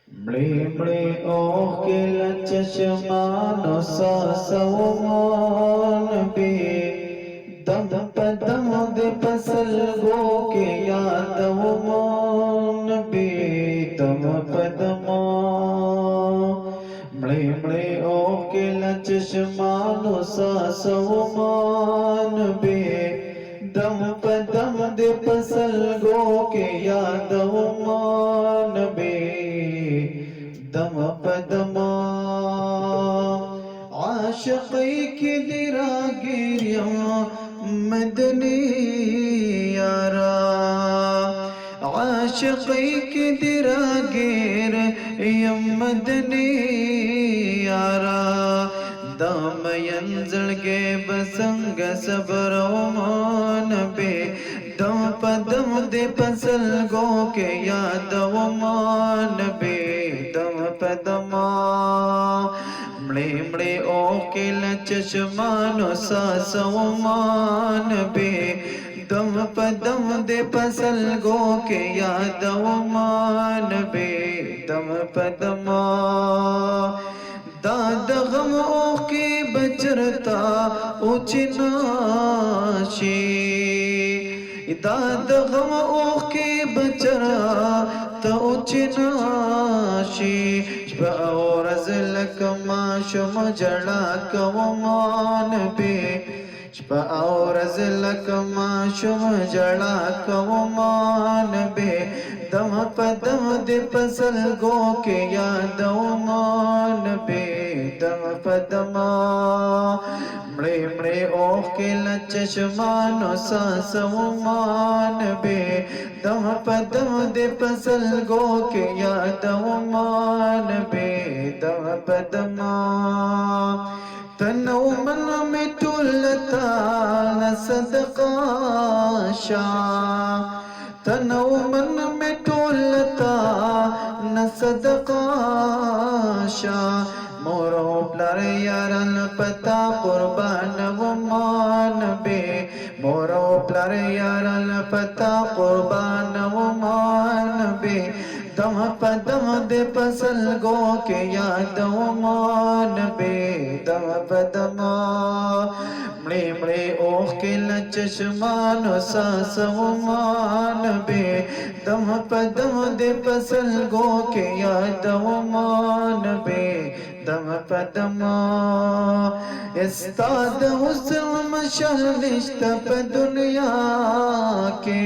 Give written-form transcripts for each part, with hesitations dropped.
مڑی مڑی equal چشمانو ساسومان be دم پدم دے پسلگو کے یادومان be them پدمان مڑی مڑی equal چشمانو ساسومان be دم پدم دے پسلگو کے یادومان be دم پدم عاشقی کی دراگیریاں مدنی یارا عاشقی کی دراگیر یم مدنی یارا دام ینزلگے بسنگ صبر و مان بے دم پدم دے پسلگو کے یاد و مان بے دم پدم مڑے مڑے اوکل چشمانو ساسو مان بے دم پدم دے پسلگو کے یاد و مان بے دم پدم داد غم اوکی بچرتا اوچناشی داد غم اوکی بچرتا اوچناشی شبا اورز لکما شم جڑا کومان بے شبا اورز لکما شم جڑا کومان بے دم پدم دے پسلگو کے یادومان بے دم پدم مڑے مڑے اوکل چشمانو ساسومان بے دم پدم دے پسلگو کے یادومان بے دم پدم تنو من میں ٹولتا صدقہ شاہ تنو من میں ٹولتا صدقہ شاہ مورو پلار یارن پتا قربان و مان بے مورو پلار یارن پتا قربان و مان بے دم پدم دے پسلگو کے یاد و مان بے دم پدم مڑے مڑے اوکل چشمانو ساسومان بے دم پدم دے پسلگو کے یاد و مان بے دم پدم استاد حسن مشلشت پہ دنیا کے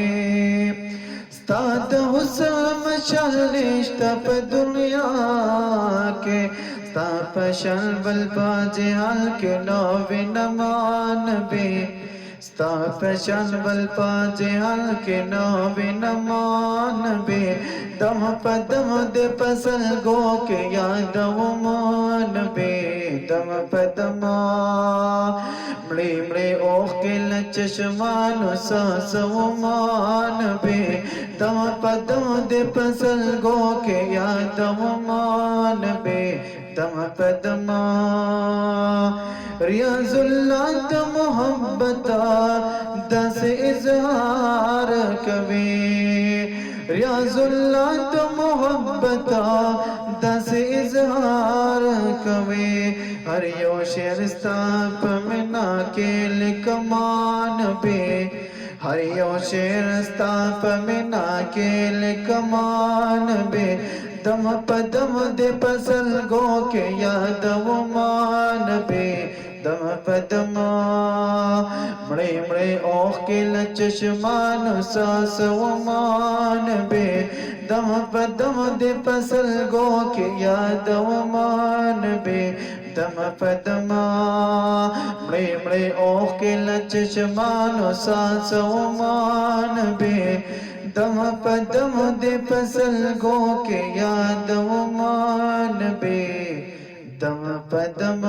استاد حسن مشلشت پہ دنیا کے ستا پشل بل باجے حال کے نوی نمان بے ستا پشل بل باجے حال کے نوی نمان بے دم پدم دے پسلگو کے یاد و مان بے دم پدم مڑے مڑے اوکل چشمانو ساسومان بے دم پدم دے پسلگو کے یاد و مان بے دم پدم ریاض اللہ دا محبتا دس اظہار کبھی ریاض اللہ دا محبتا دس اظہار کبھی ہر یو شعر ستاپ میں ناکیل کمان بے ہر یو شعر ستاپ میں ناکیل کمان بے دم پدم دے پسلگو کے یاد و مان بے دم پدم مڑے مڑے اوکل چشمانو ساسومان بے دم پدم دے پسلگو کے یاد و مان بے دم پدم مڑے مڑے اوکل چشمانو ساسومان بے دم پدم دے پسلگو کے یاد و مان بے دم پدم